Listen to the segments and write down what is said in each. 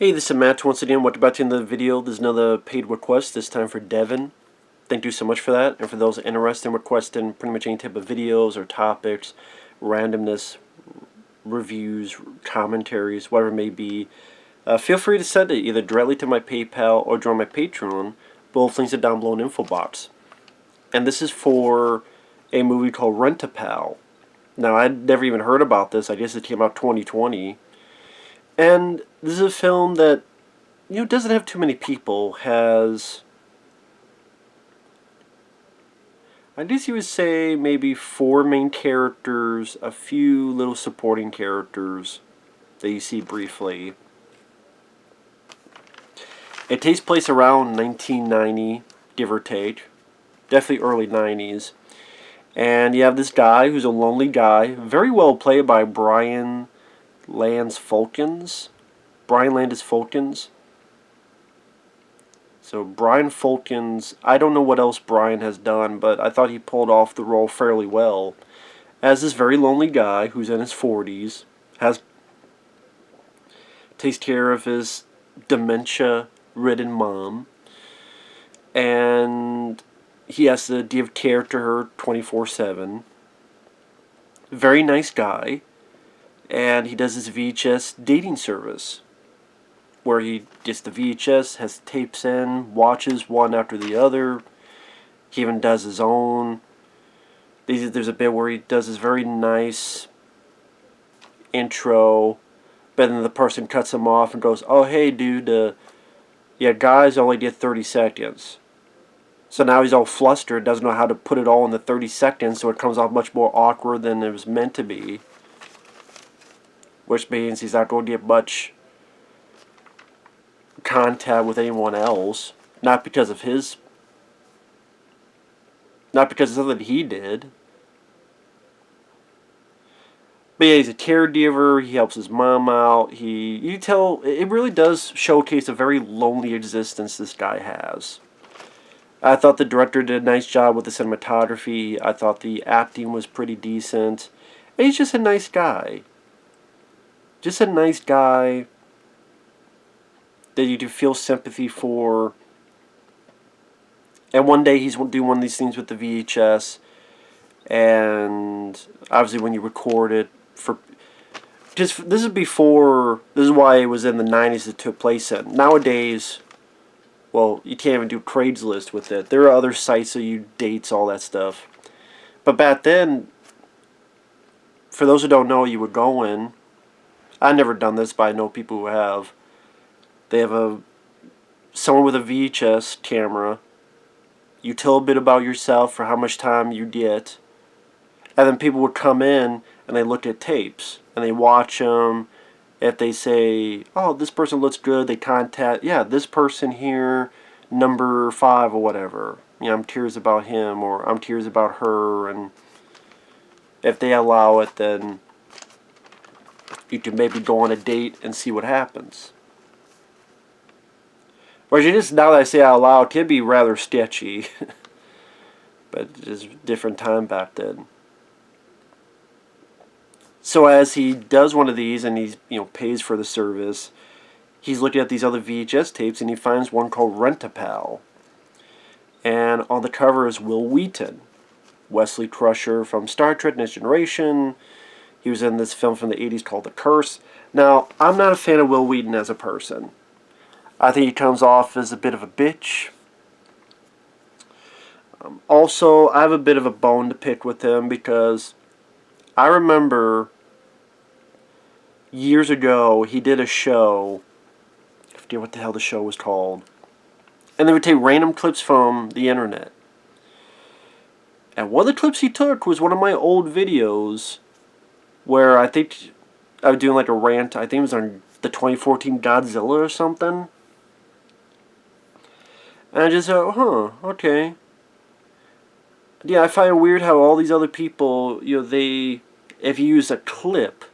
Hey, this is Matt once again. Welcome back to another video. There's another paid request, this time for Devon. Thank you so much for that. And for those interested in requesting pretty much any type of videos or topics, randomness, reviews, commentaries, whatever it may be, feel free to send it either directly to my PayPal or join my Patreon. Both links are down below in the info box. And this is for a movie called Rent-A-Pal. Now, I'd never even heard about this. I guess it came out 2020. And this is a film that, doesn't have too many people. Has, I guess you would say, maybe 4 main characters, a few little supporting characters that you see briefly. It takes place around 1990, give or take. Definitely early 90s. And you have this guy who's a lonely guy, very well played by Brian Landis Folkins. So Brian Folkins, I don't know what else Brian has done, but I thought he pulled off the role fairly well. As this very lonely guy who's in his 40s, takes care of his dementia-ridden mom, and he has to give care to her 24/7. Very nice guy. And he does this VHS dating service where he gets the VHS, has tapes in, watches one after the other. He even does his own. There's a bit where he does this very nice intro, but then the person cuts him off and goes, "Oh, hey, dude, yeah, guys only get 30 seconds. So now he's all flustered, doesn't know how to put it all in the 30 seconds, so it comes off much more awkward than it was meant to be. Which means he's not going to get much contact with anyone else. Not because of something he did. But yeah, he's a caregiver. He helps his mom out. You tell, it really does showcase a very lonely existence this guy has. I thought the director did a nice job with the cinematography. I thought the acting was pretty decent. And he's just a nice guy. Just a nice guy that you do feel sympathy for. And one day he's doing one of these things with the VHS. And obviously when you record it, this is why it was in the 90s it took place in. Nowadays, well, you can't even do Craigslist with it. There are other sites that you dates, all that stuff. But back then, for those who don't know, you would go in. I've never done this, but I know people who have. They have someone with a VHS camera. You tell a bit about yourself for how much time you get. And then people would come in and they look at tapes. And they watch them. If they say, "Oh, this person looks good," they contact, "Yeah, this person here, number 5 or whatever. I'm curious about him," or "I'm curious about her." And if they allow it, then you can maybe go on a date and see what happens. Whereas just now that I say out loud, it could be rather sketchy. But it's a different time back then. So as he does one of these and he pays for the service, he's looking at these other VHS tapes and he finds one called Rent-A-Pal. And on the cover is Will Wheaton, Wesley Crusher from Star Trek Next Generation. He was in this film from the 80s called The Curse. Now, I'm not a fan of Will Wheaton as a person. I think he comes off as a bit of a bitch. Also, I have a bit of a bone to pick with him because I remember years ago he did a show. I forget what the hell the show was called. And they would take random clips from the internet. And one of the clips he took was one of my old videos where I think I was doing like a rant. I think it was on the 2014 Godzilla or something. And I just thought, okay. Yeah, I find it weird how all these other people, if you use a clip,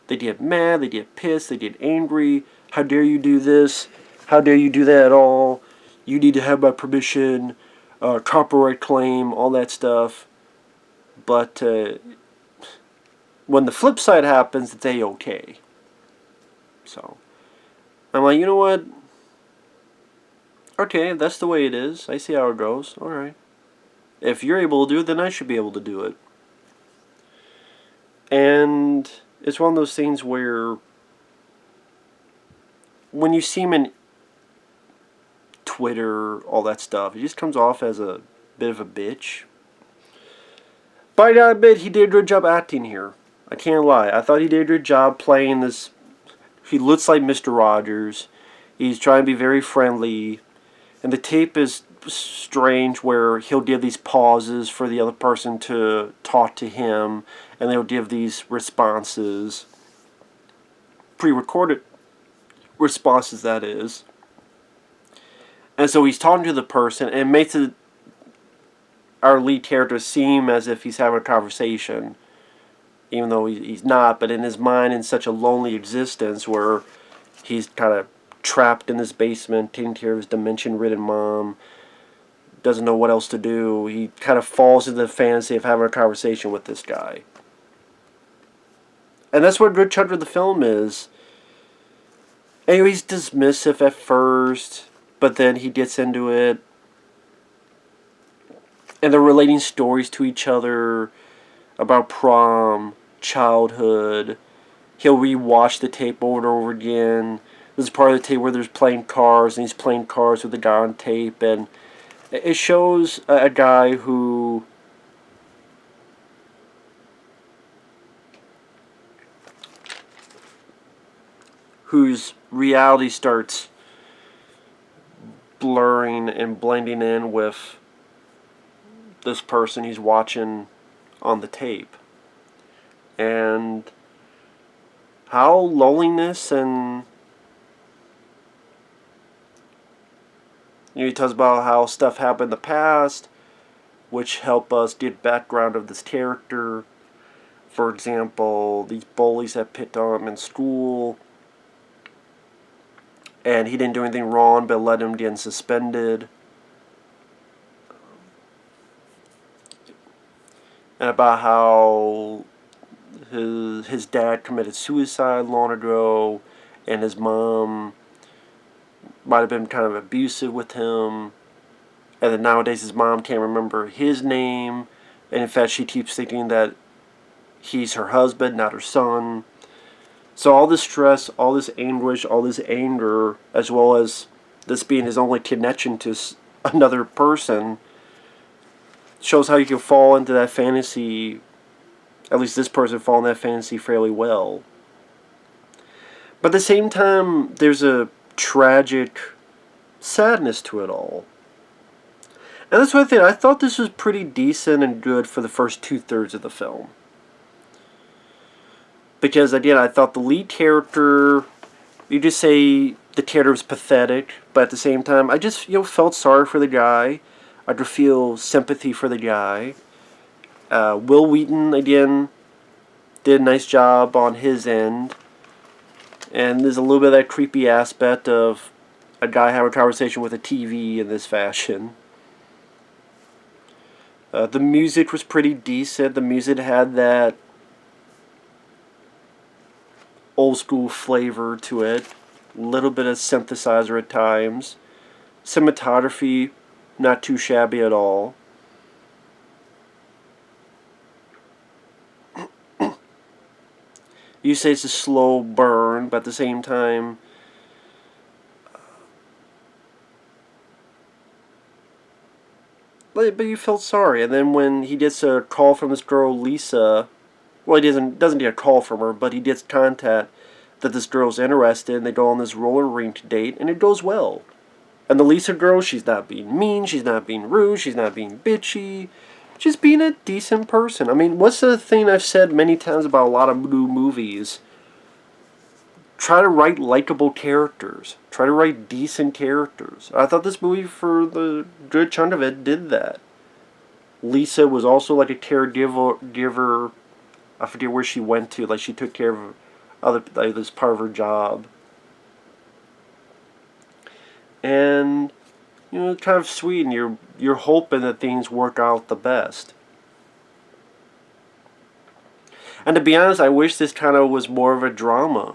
they get mad, they get pissed, they get angry. How dare you do this? How dare you do that at all? You need to have my permission, copyright claim, all that stuff. But when the flip side happens, it's A-okay. So, I'm like, you know what? Okay, if that's the way it is. I see how it goes. Alright. If you're able to do it, then I should be able to do it. And it's one of those things where when you see him in Twitter, all that stuff, he just comes off as a bit of a bitch. But I gotta admit, he did a good job acting here. I can't lie. I thought he did a good job playing this. He looks like Mr. Rogers. He's trying to be very friendly. And the tape is strange where he'll give these pauses for the other person to talk to him. And they'll give these responses. Pre-recorded responses, that is. And so he's talking to the person, and it makes our lead character seem as if he's having a conversation, even though he's not. But in his mind, in such a lonely existence where he's kind of trapped in this basement, taking care of his dementia-ridden mom, doesn't know what else to do, he kind of falls into the fantasy of having a conversation with this guy. And that's what a good chunk of the film is. Anyway, he's dismissive at first, but then he gets into it. And they're relating stories to each other about prom, childhood. He'll rewatch the tape over and over again. This is part of the tape where there's playing cards, and he's playing cards with the guy on tape. And it shows a guy whose reality starts blurring and blending in with this person he's watching on the tape. And how loneliness and he talks about how stuff happened in the past, which help us get background of this character. For example, these bullies that picked on him in school, and he didn't do anything wrong, but let him get suspended. And about how his dad committed suicide long ago, and his mom might have been kind of abusive with him. And then nowadays his mom can't remember his name, and in fact she keeps thinking that he's her husband, not her son. So all this stress, all this anguish, all this anger, as well as this being his only connection to another person, shows how you can fall into that fantasy, at least this person fall in that fantasy fairly well. But at the same time, there's a tragic sadness to it all. And that's what I thought this was pretty decent and good for the first 2/3 of the film. Because again, I thought the lead character, you just say the character was pathetic, but at the same time, I just felt sorry for the guy. I could feel sympathy for the guy. Will Wheaton, again, did a nice job on his end. And there's a little bit of that creepy aspect of a guy having a conversation with a TV in this fashion. The music was pretty decent. The music had that old school flavor to it. A little bit of synthesizer at times. Cinematography, not too shabby at all. You say it's a slow burn, but at the same time, but you felt sorry. And then when he gets a call from this girl Lisa, well, he doesn't get a call from her, but he gets contact that this girl's interested, and they go on this roller rink date, and it goes well. And the Lisa girl, she's not being mean, she's not being rude, she's not being bitchy, just being a decent person. I mean, what's the thing I've said many times about a lot of new movies? Try to write likable characters. Try to write decent characters. I thought this movie, for the good chunk of it, did that. Lisa was also like a caregiver. I forget where she went to. Like, she took care of this part of her job. And it's kind of sweet, and you're hoping that things work out the best. And to be honest, I wish this kind of was more of a drama.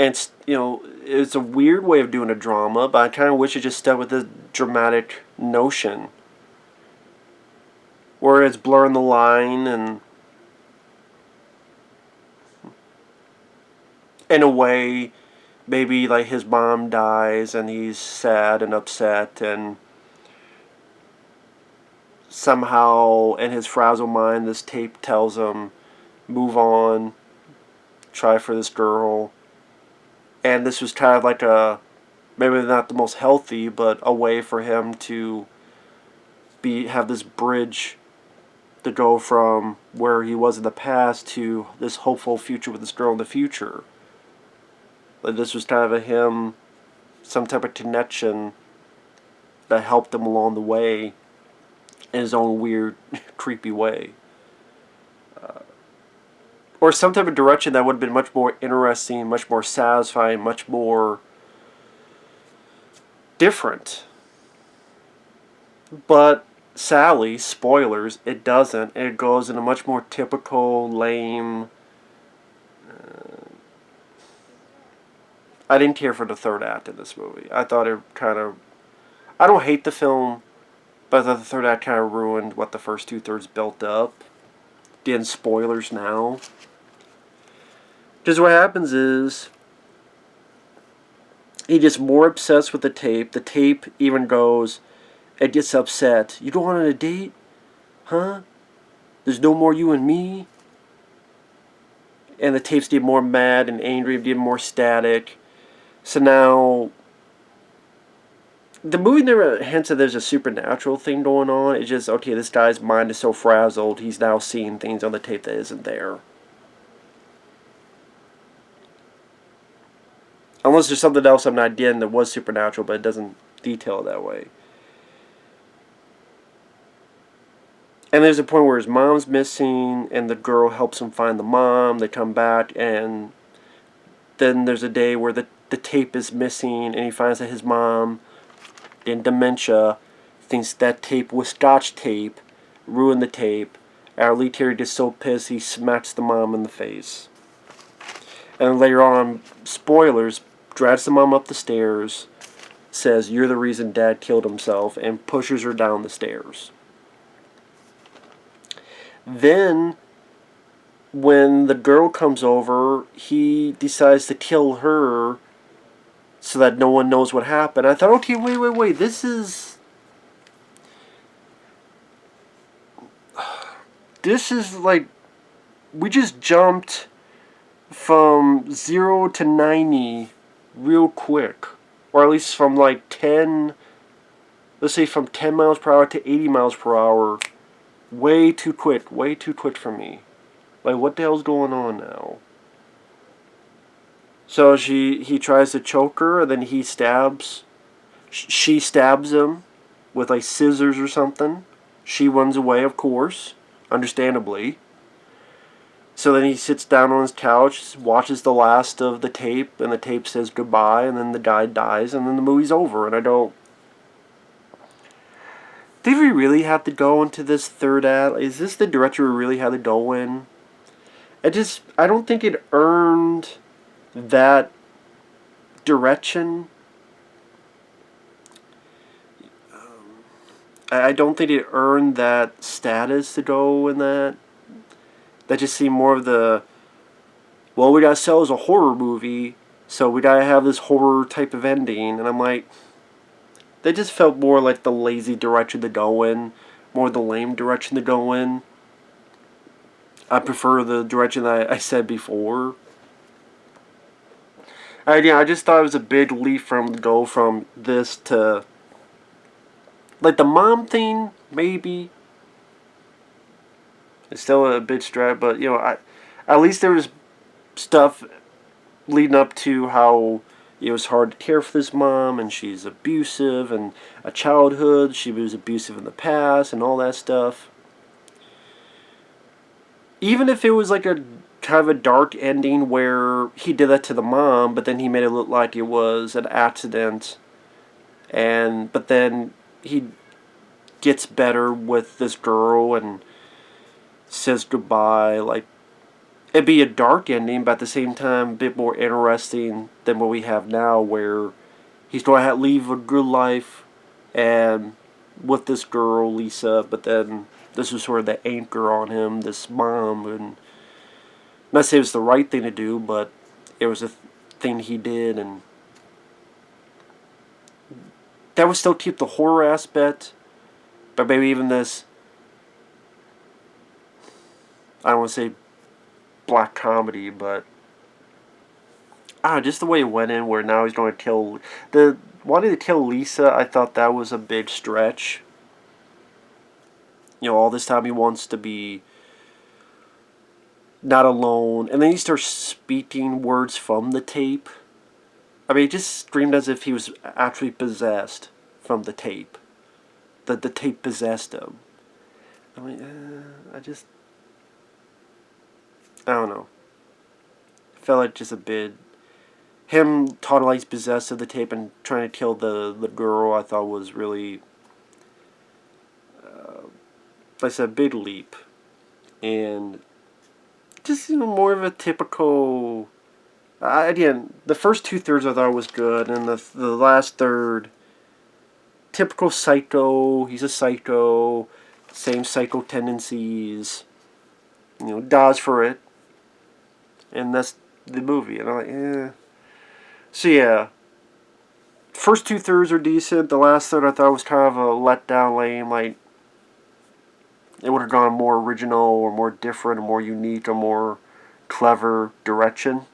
And it's a weird way of doing a drama, but I kind of wish it just stuck with this dramatic notion, where it's blurring the line, and in a way, maybe like his mom dies and he's sad and upset, and somehow in his frazzled mind this tape tells him, move on, try for this girl. And this was kind of like maybe not the most healthy, but a way for him to have this bridge to go from where he was in the past to this hopeful future with this girl in the future. Like, this was kind of him, some type of connection that helped him along the way in his own weird, creepy way. Or some type of direction that would have been much more interesting, much more satisfying, much more different. But sadly, spoilers, it doesn't. It goes in a much more typical, lame... I didn't care for the third act of this movie. I thought it kind of... I don't hate the film, but I thought the third act kind of ruined what the first two-thirds built up. Again, spoilers now. Because what happens is, he gets more obsessed with the tape. The tape even goes, it gets upset. You don't want on a date? Huh? There's no more you and me? And the tapes get more mad and angry, get more static. So now, the movie never hints that there's a supernatural thing going on. It's just, okay, this guy's mind is so frazzled, he's now seeing things on the tape that isn't there. Unless there's something else I'm not getting that was supernatural, but it doesn't detail it that way. And there's a point where his mom's missing, and the girl helps him find the mom. They come back, and then there's a day where the tape is missing, and he finds that his mom, in dementia, thinks that tape was Scotch tape, ruined the tape. Our lead character gets so pissed, he smacks the mom in the face. And later on, spoilers, drags the mom up the stairs, says, "You're the reason Dad killed himself," and pushes her down the stairs. Then, when the girl comes over, he decides to kill her so that no one knows what happened. I thought, okay, wait, this is like, we just jumped from 0 to 90 real quick. Or at least from like 10, let's say from 10 miles per hour to 80 miles per hour. Way too quick for me. Like, what the hell's going on now? So he tries to choke her, and then she stabs him with like scissors or something. She runs away, of course, understandably. So then he sits down on his couch, watches the last of the tape, and the tape says goodbye, and then the guy dies, and then the movie's over, and I don't... Did we really have to go into this third act? Is this the director we really had to go in? I don't think it earned that direction. I don't think it earned that status to go in that. That just seemed more of the, well, we gotta sell as a horror movie, so we gotta have this horror type of ending. And I'm like, that just felt more like the lazy direction to go in, more the lame direction to go in. I prefer the direction that I said before. I just thought it was a big leap to go from this to, like, the mom thing, maybe. It's still a big stretch, but, at least there was stuff leading up to how it was hard to care for this mom, and she's abusive, and a childhood, she was abusive in the past, and all that stuff. Even if it was like a kind of a dark ending where he did that to the mom, but then he made it look like it was an accident, but then he gets better with this girl and says goodbye, like, it'd be a dark ending, but at the same time, a bit more interesting than what we have now, where he's going to have to leave a good life and with this girl, Lisa, but then this was sort of the anchor on him, this mom, and not say it was the right thing to do, but it was a thing he did, and that would still keep the horror aspect, but maybe even this, I don't want to say black comedy, but just the way it went in, where now he's going to kill wanting to kill Lisa. I thought that was a big stretch. All this time he wants to be not alone, and then he starts speaking words from the tape. I mean, it just screamed as if he was actually possessed from the tape. That the tape possessed him. I mean, I don't know. Felt like just a bit. Him talking like he's possessed of the tape and trying to kill the girl, I thought was really, like I said, a big leap. And just more of a typical. Again, the first 2/3 I thought was good, and the last third, typical psycho. He's a psycho, same psycho tendencies. Dies for it, and that's the movie. And I'm like, eh. So yeah, first 2/3 are decent. The last third I thought was kind of a letdown, lame. Like, it would have gone a more original or more different or more unique or more clever direction.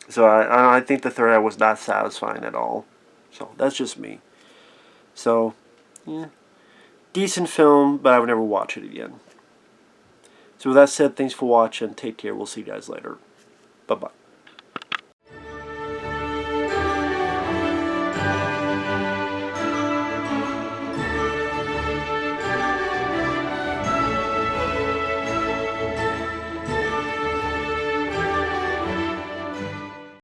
So I think the third act was not satisfying at all. So that's just me. So, yeah, decent film, but I would never watch it again. So with that said, thanks for watching. Take care. We'll see you guys later. Bye-bye.